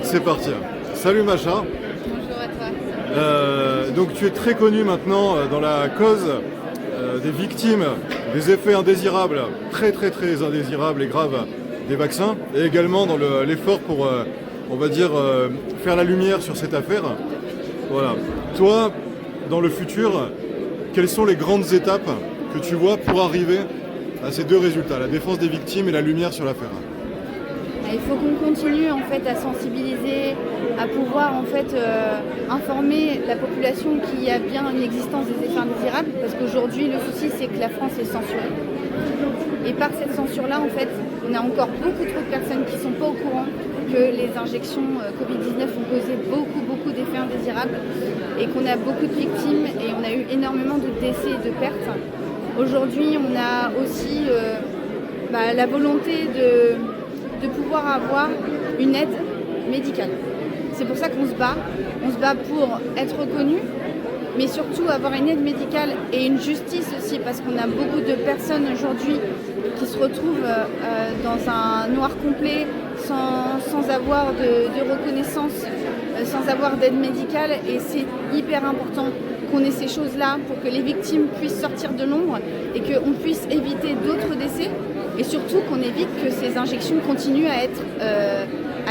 C'est parti. Salut Macha. Bonjour à toi. Donc tu es très connu maintenant dans la cause des victimes des effets indésirables, très indésirables et graves des vaccins, et également dans l'effort pour, on va dire, faire la lumière sur cette affaire. Voilà. Toi, dans le futur, quelles sont les grandes étapes que tu vois pour arriver à ces deux résultats, la défense des victimes et la lumière sur l'affaire? Il faut qu'on continue en fait à sensibiliser, à pouvoir en fait informer la population qu'il y a bien une existence des effets indésirables, parce qu'aujourd'hui le souci c'est que la France est censurée. Et par cette censure-là, en fait, on a encore beaucoup trop de personnes qui ne sont pas au courant que les injections Covid-19 ont causé beaucoup d'effets indésirables et qu'on a beaucoup de victimes et on a eu énormément de décès et de pertes. Aujourd'hui, on a aussi la volonté de pouvoir avoir une aide médicale. C'est pour ça qu'on se bat. On se bat pour être reconnu, mais surtout avoir une aide médicale et une justice aussi, parce qu'on a beaucoup de personnes aujourd'hui qui se retrouvent dans un noir complet, sans avoir de reconnaissance, sans avoir d'aide médicale, et c'est hyper important qu'on ait ces choses-là pour que les victimes puissent sortir de l'ombre et qu'on puisse éviter d'autres décès, et surtout qu'on évite que ces injections continuent à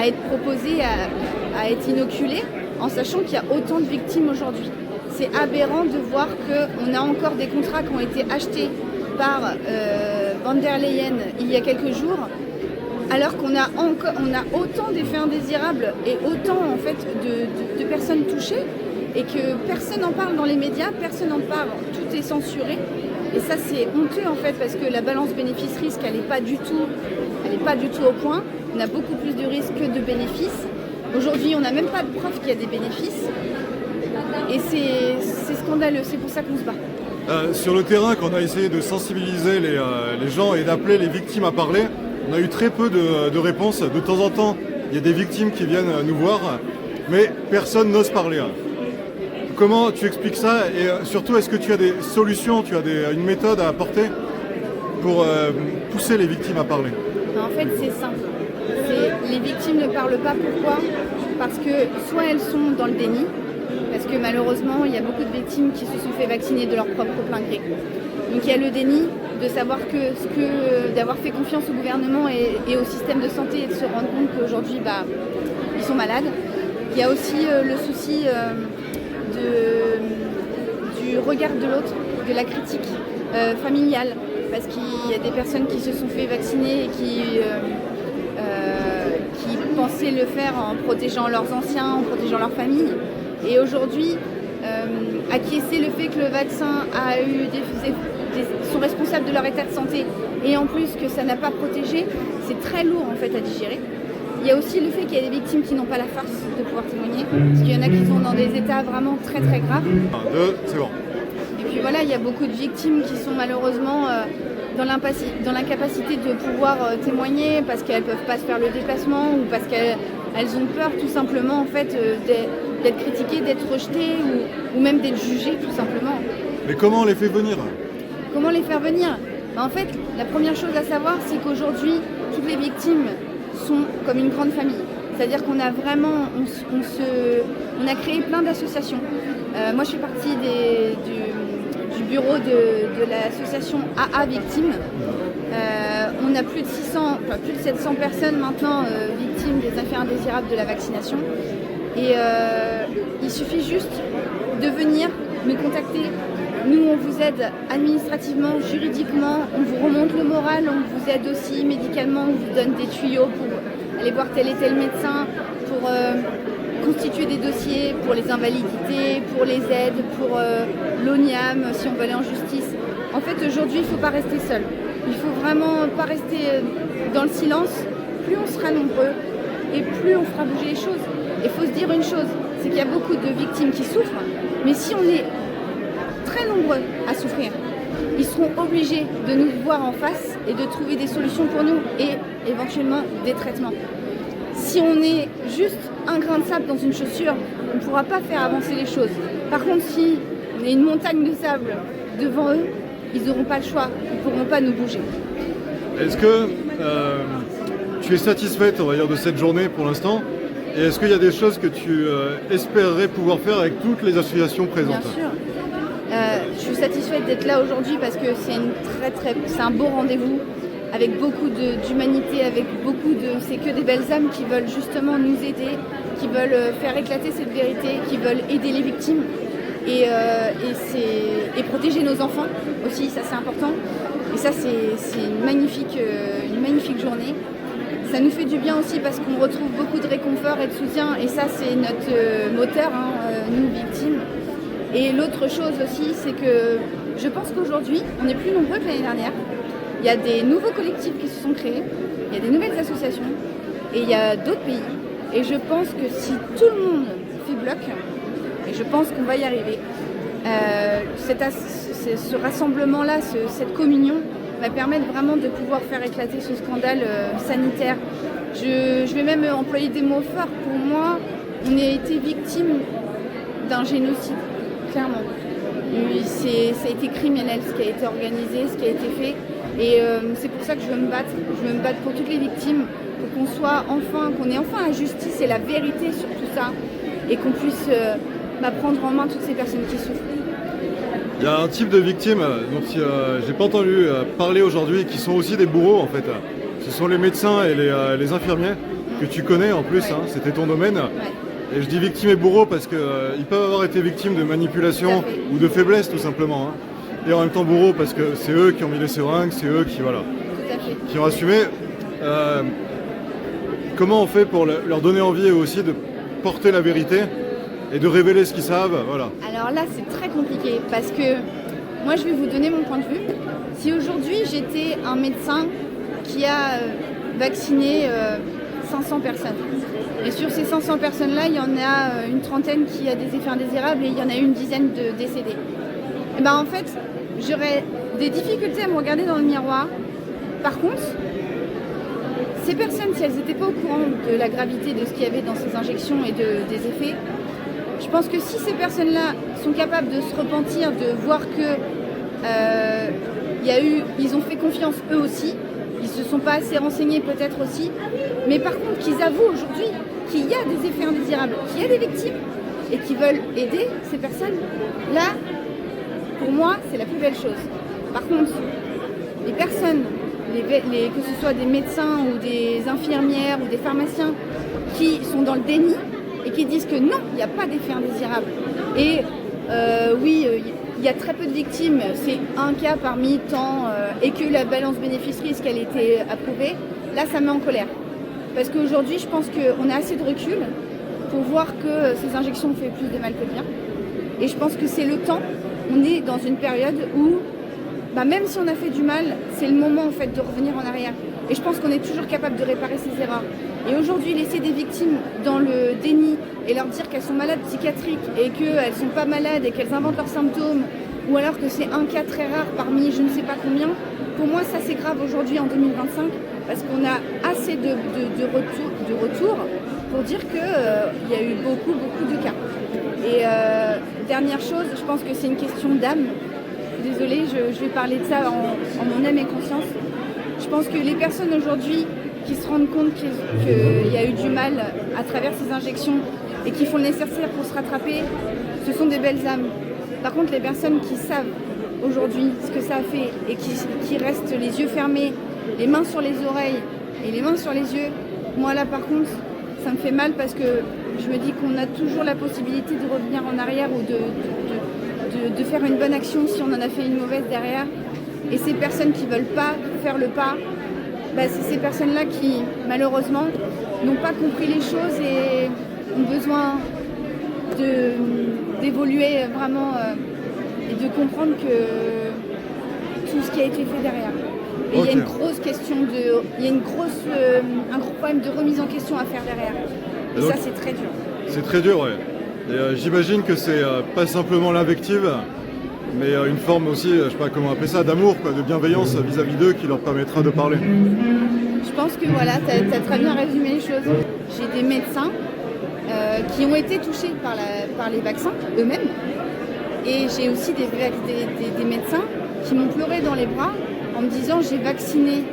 être proposées, à être inoculées, en sachant qu'il y a autant de victimes aujourd'hui. C'est aberrant de voir qu'on a encore des contrats qui ont été achetés par Van der Leyen il y a quelques jours, alors qu'on a autant d'effets indésirables et autant en fait de personnes touchées, et que personne n'en parle dans les médias, personne n'en parle, tout est censuré. Et ça c'est honteux en fait, parce que la balance bénéfice-risque elle n'est pas du tout au point. On a beaucoup plus de risques que de bénéfices. Aujourd'hui on n'a même pas de preuve qu'il y a des bénéfices. Et c'est scandaleux, c'est pour ça qu'on se bat. Sur le terrain, quand on a essayé de sensibiliser les gens et d'appeler les victimes à parler, on a eu très peu de réponses. De temps en temps, il y a des victimes qui viennent nous voir, mais personne n'ose parler. Comment tu expliques ça? Et surtout, est-ce que tu as des solutions, tu as une méthode à apporter pour pousser les victimes à parler? En fait, c'est simple. Les victimes ne parlent pas. Pourquoi? Parce que soit elles sont dans le déni, parce que malheureusement, il y a beaucoup de victimes qui se sont fait vacciner de leur propre plein gré. Donc il y a le déni de savoir d'avoir fait confiance au gouvernement et au système de santé, et de se rendre compte qu'aujourd'hui, ils sont malades. Il y a aussi le souci du regard de l'autre, de la critique familiale, parce qu'il y a des personnes qui se sont fait vacciner et qui pensaient le faire en protégeant leurs anciens, en protégeant leur famille. Et aujourd'hui, acquiescer le fait que le vaccin sont responsables de leur état de santé, et en plus que ça n'a pas protégé, c'est très lourd en fait à digérer. Il y a aussi le fait qu'il y a des victimes qui n'ont pas la force de pouvoir témoigner, parce qu'il y en a qui sont dans des états vraiment très graves. 1, 2, c'est bon. Et puis voilà, il y a beaucoup de victimes qui sont malheureusement dans l'incapacité de pouvoir témoigner, parce qu'elles ne peuvent pas se faire le déplacement, ou parce qu'elles ont peur tout simplement en fait d'être critiquées, d'être rejetées, ou même d'être jugées tout simplement. Mais comment on les fait venir? Comment les faire venir? En fait, la première chose à savoir, c'est qu'aujourd'hui, toutes les victimes sont comme une grande famille. C'est-à-dire qu'on a vraiment, on a créé plein d'associations. Moi, je fais partie du bureau de l'association AA Victimes. On a plus de 700 personnes maintenant victimes des effets indésirables de la vaccination. Et il suffit juste de venir nous contacter. Nous, on vous aide administrativement, juridiquement, on vous remonte le moral, on vous aide aussi médicalement, on vous donne des tuyaux pour aller voir tel et tel médecin, pour constituer des dossiers pour les invalidités, pour les aides, pour l'ONIAM, si on veut aller en justice. En fait, aujourd'hui, il ne faut pas rester seul. Il ne faut vraiment pas rester dans le silence. Plus on sera nombreux et plus on fera bouger les choses. Il faut se dire une chose, c'est qu'il y a beaucoup de victimes qui souffrent, mais si on est très nombreux à souffrir, ils seront obligés de nous voir en face et de trouver des solutions pour nous et éventuellement des traitements. Si on est juste un grain de sable dans une chaussure, on ne pourra pas faire avancer les choses. Par contre, si on est une montagne de sable devant eux, ils n'auront pas le choix, ils ne pourront pas nous bouger. Est-ce que tu es satisfaite, on va dire, de cette journée pour l'instant? Et est-ce qu'il y a des choses que tu espérerais pouvoir faire avec toutes les associations présentes? Bien sûr. Je suis satisfaite d'être là aujourd'hui parce que c'est un beau rendez-vous avec beaucoup d'humanité, c'est que des belles âmes qui veulent justement nous aider, qui veulent faire éclater cette vérité, qui veulent aider les victimes et protéger nos enfants aussi, ça c'est important. Et ça c'est une magnifique journée. Ça nous fait du bien aussi parce qu'on retrouve beaucoup de réconfort et de soutien et ça c'est notre moteur, nous victimes. Et l'autre chose aussi, c'est que je pense qu'aujourd'hui, on est plus nombreux que l'année dernière. Il y a des nouveaux collectifs qui se sont créés, il y a des nouvelles associations et il y a d'autres pays. Et je pense que si tout le monde fait bloc, et je pense qu'on va y arriver, ce rassemblement-là, cette communion va permettre vraiment de pouvoir faire éclater ce scandale sanitaire. Je vais même employer des mots forts. Pour moi, on a été victime d'un génocide, clairement. Ça a été criminel ce qui a été organisé, ce qui a été fait. Et c'est pour ça que je veux me battre. Je veux me battre pour toutes les victimes, pour qu'on ait enfin la justice et la vérité sur tout ça, et qu'on puisse prendre en main toutes ces personnes qui souffrent. Il y a un type de victimes dont j'ai pas entendu parler aujourd'hui, qui sont aussi des bourreaux en fait. Ce sont les médecins et les infirmiers que tu connais en plus, Ouais. C'était ton domaine. Ouais. Et je dis victimes et bourreaux parce qu'ils peuvent avoir été victimes de manipulation ou de faiblesse tout simplement. Et en même temps bourreaux parce que c'est eux qui ont mis les seringues, c'est eux Tout à fait. qui ont assumé. Comment on fait pour leur donner envie eux aussi de porter la vérité et de révéler ce qu'ils savent, voilà. Alors là, c'est très compliqué parce que moi, je vais vous donner mon point de vue. Si aujourd'hui, j'étais un médecin qui a vacciné 500 personnes, et sur ces 500 personnes-là, il y en a une trentaine qui a des effets indésirables et il y en a une dizaine de décédés. Et ben en fait, j'aurais des difficultés à me regarder dans le miroir. Par contre, ces personnes, si elles n'étaient pas au courant de la gravité de ce qu'il y avait dans ces injections et des effets, je pense que si ces personnes-là sont capables de se repentir, de voir que ils ont fait confiance eux aussi, ils se sont pas assez renseignés peut-être aussi, mais par contre qu'ils avouent aujourd'hui qu'il y a des effets indésirables, qu'il y a des victimes et qu'ils veulent aider ces personnes, là, pour moi, c'est la plus belle chose. Par contre, les personnes, que ce soit des médecins ou des infirmières ou des pharmaciens qui sont dans le déni et qui disent que non, il n'y a pas d'effet indésirable. Et oui, il y a très peu de victimes, c'est un cas parmi tant, et que la balance bénéfice-risque, elle était approuvée, là, ça me met en colère. Parce qu'aujourd'hui, je pense qu'on a assez de recul pour voir que ces injections ont fait plus de mal que de bien. Et je pense que c'est le temps. On est dans une période où, même si on a fait du mal, c'est le moment en fait de revenir en arrière. Et je pense qu'on est toujours capable de réparer ces erreurs. Et aujourd'hui, laisser des victimes dans le déni et leur dire qu'elles sont malades psychiatriques et qu'elles ne sont pas malades et qu'elles inventent leurs symptômes, ou alors que c'est un cas très rare parmi je ne sais pas combien, pour moi ça c'est grave aujourd'hui en 2025 parce qu'on a assez de retours pour dire qu'il y a eu beaucoup de cas. Et dernière chose, je pense que c'est une question d'âme. Désolée, je vais parler de ça en mon âme et conscience. Je pense que les personnes aujourd'hui qui se rendent compte qu'il y a eu du mal à travers ces injections et qui font le nécessaire pour se rattraper, ce sont des belles âmes. Par contre, les personnes qui savent aujourd'hui ce que ça a fait et qui restent les yeux fermés, les mains sur les oreilles et les mains sur les yeux, moi là par contre, ça me fait mal parce que je me dis qu'on a toujours la possibilité de revenir en arrière ou de faire une bonne action si on en a fait une mauvaise derrière. Et ces personnes qui ne veulent pas faire le pas, c'est ces personnes-là qui, malheureusement, n'ont pas compris les choses et ont besoin d'évoluer vraiment et de comprendre que tout ce qui a été fait derrière. Et il y a une grosse question un gros problème de remise en question à faire derrière. Et donc, ça, c'est très dur. C'est très dur, ouais. Et j'imagine que c'est pas simplement l'invective, mais une forme aussi, je sais pas comment appeler ça, d'amour, de bienveillance vis-à-vis d'eux qui leur permettra de parler. Je pense que voilà, tu as très bien résumé les choses. J'ai des médecins qui ont été touchés par les vaccins eux-mêmes. Et j'ai aussi des médecins qui m'ont pleuré dans les bras en me disant j'ai vacciné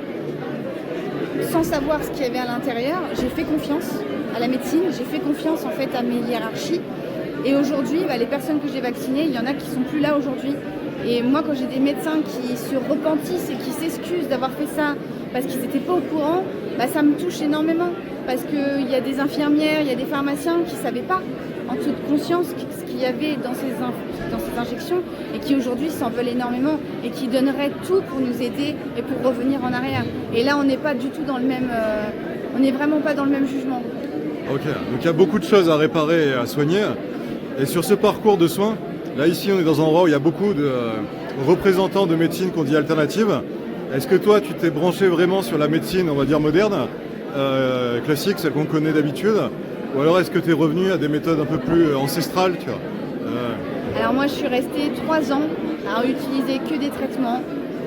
sans savoir ce qu'il y avait à l'intérieur, j'ai fait confiance à la médecine, j'ai fait confiance en fait à mes hiérarchies. Et aujourd'hui, les personnes que j'ai vaccinées, il y en a qui sont plus là aujourd'hui. Et moi, quand j'ai des médecins qui se repentissent et qui s'excusent d'avoir fait ça parce qu'ils n'étaient pas au courant, ça me touche énormément. Parce qu'il y a des infirmières, il y a des pharmaciens qui ne savaient pas en toute conscience ce qu'il y avait dans ces injections et qui aujourd'hui s'en veulent énormément et qui donneraient tout pour nous aider et pour revenir en arrière. Et là, on n'est pas du tout dans le même... on n'est vraiment pas dans le même jugement. Ok, donc il y a beaucoup de choses à réparer et à soigner. Et sur ce parcours de soins, là ici on est dans un endroit où il y a beaucoup de représentants de médecine qu'on dit alternative. Est-ce que toi tu t'es branché vraiment sur la médecine, on va dire moderne, classique, celle qu'on connaît d'habitude, ou alors est-ce que tu es revenu à des méthodes un peu plus ancestrales, tu vois Alors moi je suis restée 3 ans à utiliser que des traitements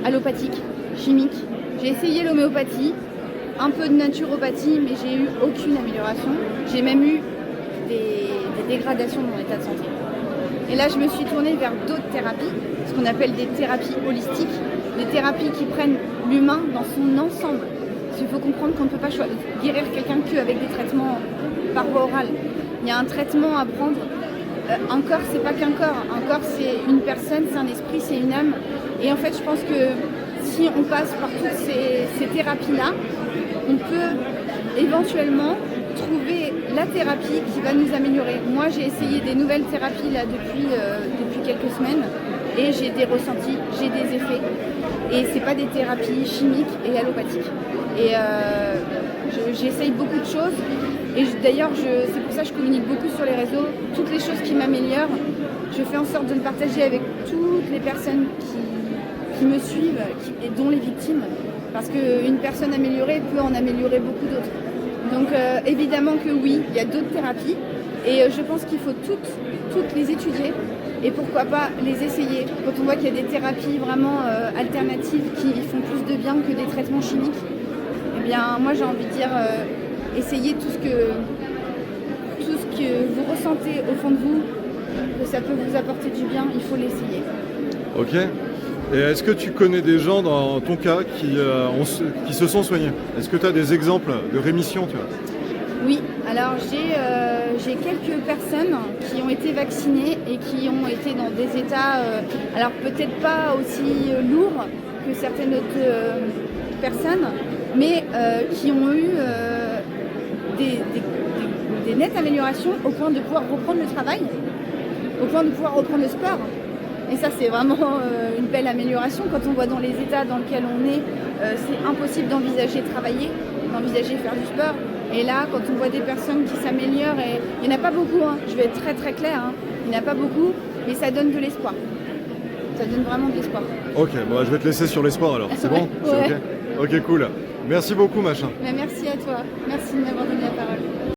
allopathiques, chimiques. J'ai essayé l'homéopathie, un peu de naturopathie, mais j'ai eu aucune amélioration. J'ai même eu des dégradations de mon état de santé. Et là, je me suis tournée vers d'autres thérapies, ce qu'on appelle des thérapies holistiques, des thérapies qui prennent l'humain dans son ensemble. Parce qu'il faut comprendre qu'on ne peut pas guérir quelqu'un qu'avec des traitements par voie orale. Il y a un traitement à prendre. Un corps, c'est pas qu'un corps. Un corps, c'est une personne, c'est un esprit, c'est une âme. Et en fait, je pense que si on passe par toutes ces thérapies-là, on peut éventuellement trouver la thérapie qui va nous améliorer. Moi, j'ai essayé des nouvelles thérapies là depuis quelques semaines et j'ai des ressentis, j'ai des effets. Et c'est pas des thérapies chimiques et allopathiques. Et j'essaye beaucoup de choses. Et d'ailleurs, c'est pour ça que je communique beaucoup sur les réseaux. Toutes les choses qui m'améliorent, je fais en sorte de le partager avec toutes les personnes qui me suivent, et dont les victimes. Parce qu'une personne améliorée peut en améliorer beaucoup d'autres. Donc évidemment que oui, il y a d'autres thérapies et je pense qu'il faut toutes les étudier et pourquoi pas les essayer. Quand on voit qu'il y a des thérapies vraiment alternatives qui font plus de bien que des traitements chimiques, eh bien moi j'ai envie de dire essayez tout ce que vous ressentez au fond de vous, que ça peut vous apporter du bien, il faut l'essayer. Ok. Et est-ce que tu connais des gens dans ton cas qui se sont soignés? Est-ce que tu as des exemples de rémission, tu vois? Oui, alors j'ai quelques personnes qui ont été vaccinées et qui ont été dans des états, alors peut-être pas aussi lourds que certaines autres personnes, mais qui ont eu des nettes améliorations au point de pouvoir reprendre le travail, au point de pouvoir reprendre le sport. Et ça, c'est vraiment une belle amélioration. Quand on voit dans les états dans lesquels on est, c'est impossible d'envisager travailler, d'envisager faire du sport. Et là, quand on voit des personnes qui s'améliorent, et il n'y en a pas beaucoup, hein, je vais être très très claire, hein, il n'y en a pas beaucoup, mais ça donne de l'espoir. Ça donne vraiment de l'espoir. Ok, bon, je vais te laisser sur l'espoir alors, c'est bon? Ouais. Ok, cool. Merci beaucoup, machin. Mais merci à toi. Merci de m'avoir donné la parole.